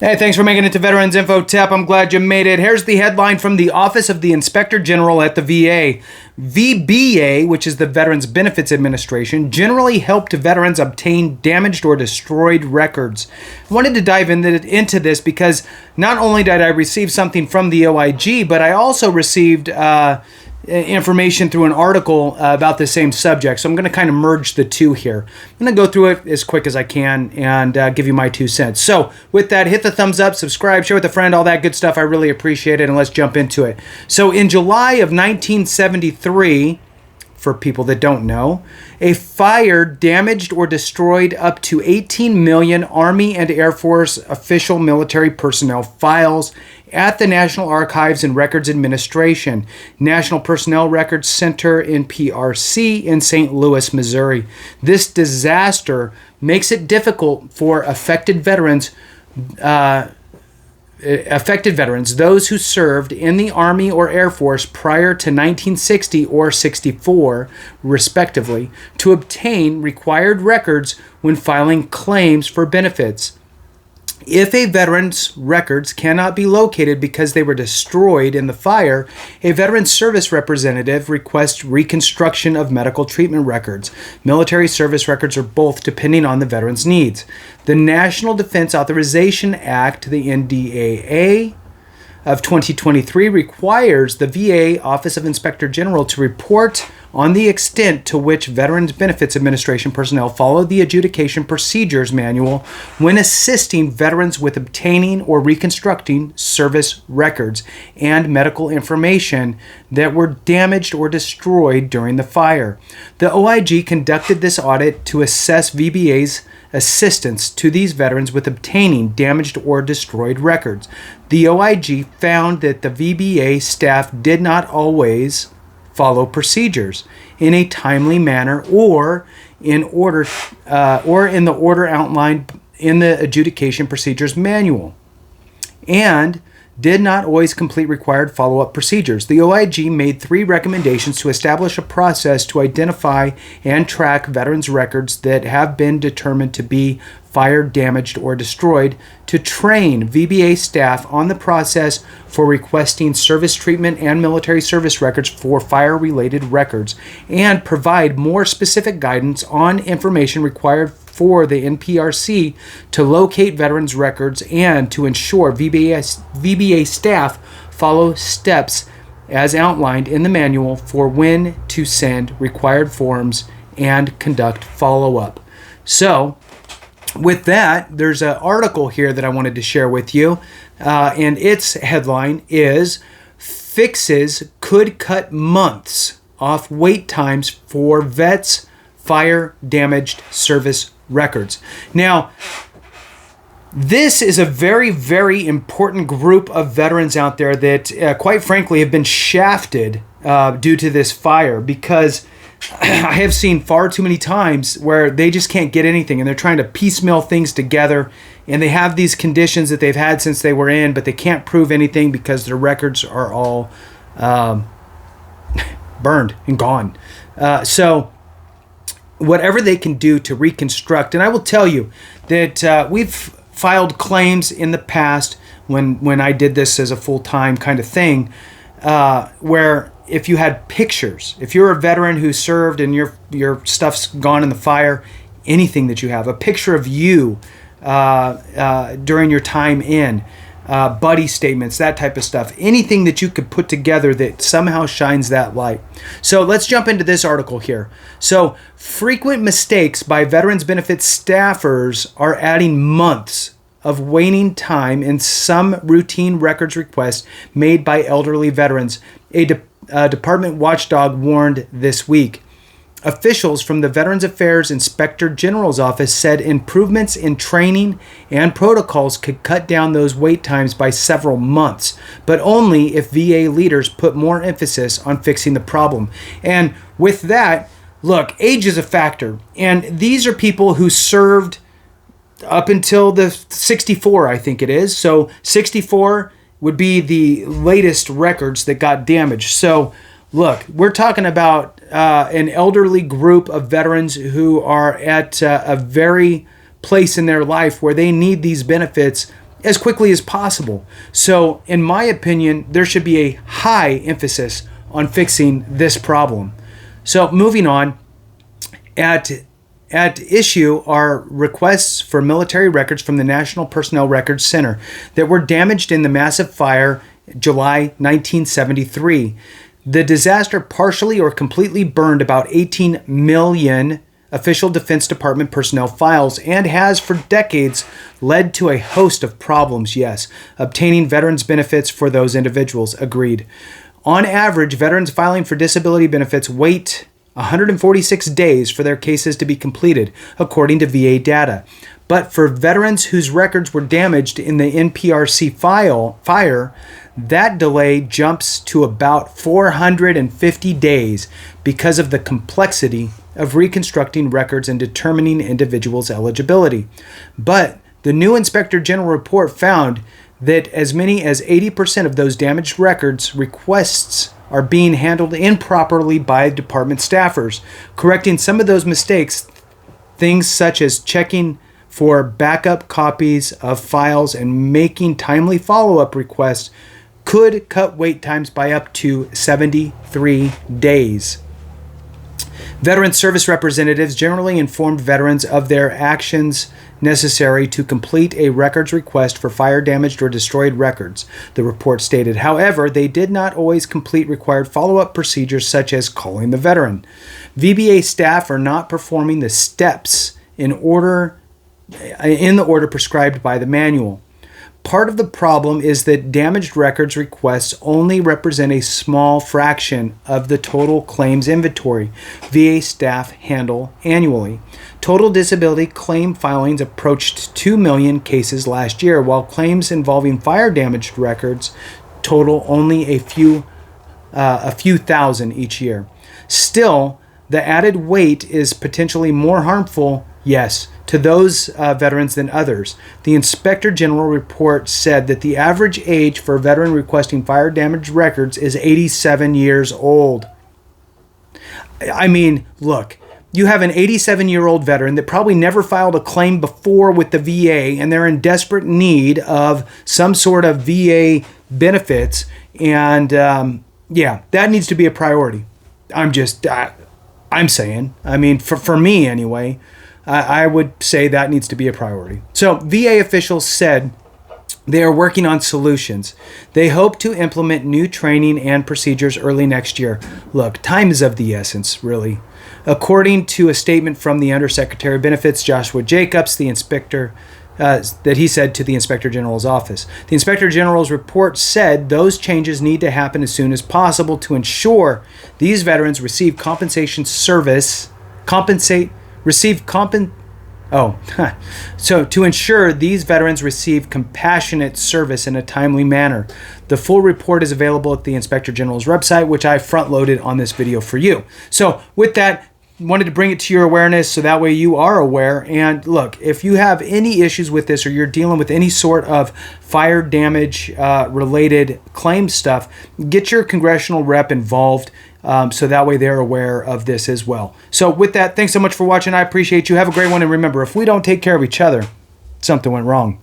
Hey, thanks for making it to Veterans Info Tip. I'm glad you made it. Here's the headline from the Office of the Inspector General at the VA. VBA, which is the Veterans Benefits Administration, generally helped veterans obtain damaged or destroyed records. I wanted to dive into this because not only did I receive something from the OIG, but I also received information through an article about the same subject. So I'm going to kind of merge the two here. I'm going to go through it as quick as I can and give you my 2 cents. So with that, hit the thumbs up, subscribe, share with a friend, all that good stuff. I really appreciate it, and let's jump into it. So in July of 1973, for people that don't know, a fire damaged or destroyed up to 18 million Army and Air Force official military personnel files at the National Archives and Records Administration, National Personnel Records Center, NPRC, in St. Louis, Missouri. This disaster makes it difficult for affected veterans, those who served in the Army or Air Force prior to 1960 or 64, respectively, to obtain required records when filing claims for benefits. If a veteran's records cannot be located because they were destroyed in the fire, a veteran service representative requests reconstruction of medical treatment records, military service records, or both, depending on the veteran's needs. The National Defense Authorization Act, the NDAA, of 2023 requires the VA Office of Inspector General to report on the extent to which Veterans Benefits Administration personnel follow the Adjudication Procedures Manual when assisting veterans with obtaining or reconstructing service records and medical information that were damaged or destroyed during the fire. The OIG conducted this audit to assess VBA's assistance to these veterans with obtaining damaged or destroyed records. The OIG found that the VBA staff did not always follow procedures in a timely manner or in the order outlined in the Adjudication Procedures Manual, and did not always complete required follow-up procedures. The OIG made 3 recommendations to establish a process to identify and track veterans' records that have been determined to be fire damaged or destroyed, to train VBA staff on the process for requesting service treatment and military service records for fire-related records, and provide more specific guidance on information required for the NPRC to locate veterans' records, and to ensure VBA staff follow steps as outlined in the manual for when to send required forms and conduct follow-up. So, with that, there's an article here that I wanted to share with you, and its headline is "Fixes Could Cut Months Off Wait Times for Vets' Fire-Damaged Service Records." Now, this is a very, very important group of veterans out there that, quite frankly, have been shafted due to this fire, because I have seen far too many times where they just can't get anything, and they're trying to piecemeal things together, and they have these conditions that they've had since they were in, but they can't prove anything because their records are all burned and gone. So whatever they can do to reconstruct, and I will tell you that we've filed claims in the past when I did this as a full-time kind of thing, where if you had pictures, if you're a veteran who served and your stuff's gone in the fire, anything that you have, a picture of you during your time in, buddy statements, that type of stuff, anything that you could put together that somehow shines that light. So let's jump into this article here. So, frequent mistakes by veterans benefits staffers are adding months of waiting time in some routine records requests made by elderly veterans, a department watchdog warned this week. Officials from the Veterans Affairs Inspector General's office said improvements in training and protocols could cut down those wait times by several months, but only if VA leaders put more emphasis on fixing the problem. And with that, look, age is a factor. And these are people who served up until the 64, I think it is. So 64 would be the latest records that got damaged. So look, we're talking about an elderly group of veterans who are at a very place in their life where they need these benefits as quickly as possible. So, in my opinion, there should be a high emphasis on fixing this problem. So, moving on, at issue are requests for military records from the National Personnel Records Center that were damaged in the massive fire July 1973. The disaster partially or completely burned about 18 million official Defense Department personnel files and has for decades led to a host of problems. Yes, obtaining veterans benefits for those individuals. Agreed. On average, veterans filing for disability benefits wait 146 days for their cases to be completed, according to VA data. But for veterans whose records were damaged in the NPRC fire, that delay jumps to about 450 days because of the complexity of reconstructing records and determining individuals' eligibility. But the new Inspector General report found that as many as 80% of those damaged records requests are being handled improperly by department staffers. Correcting some of those mistakes, things such as checking for backup copies of files and making timely follow-up requests, could cut wait times by up to 73 days. Veteran service representatives generally informed veterans of their actions necessary to complete a records request for fire-damaged or destroyed records, the report stated. However, they did not always complete required follow-up procedures such as calling the veteran. VBA staff are not performing the steps in the order prescribed by the manual. Part of the problem is that damaged records requests only represent a small fraction of the total claims inventory VA staff handle annually. Total disability claim filings approached 2 million cases last year, while claims involving fire-damaged records total only a few thousand each year. Still, the added weight is potentially more harmful, yes, to those veterans than others. The Inspector General report said that the average age for a veteran requesting fire-damaged records is 87 years old. I mean, look, you have an 87-year-old veteran that probably never filed a claim before with the VA, and they're in desperate need of some sort of VA benefits, and yeah, that needs to be a priority. I'm saying, I mean, for me anyway, I would say that needs to be a priority. So VA officials said they are working on solutions. They hope to implement new training and procedures early next year. Look, time is of the essence, really. According to a statement from the Undersecretary of Benefits, Joshua Jacobs, the inspector, that he said to the Inspector General's office. The Inspector General's report said those changes need to happen as soon as possible to ensure these veterans receive compensation service, So to ensure these veterans receive compassionate service in a timely manner. The full report is available at the Inspector General's website, which I front-loaded on this video for you. So with that, wanted to bring it to your awareness so that way you are aware. And look, if you have any issues with this or you're dealing with any sort of fire damage related claim stuff, get your congressional rep involved so that way they're aware of this as well. So with that, thanks so much for watching. I appreciate you. Have a great one. And remember, if we don't take care of each other, something went wrong.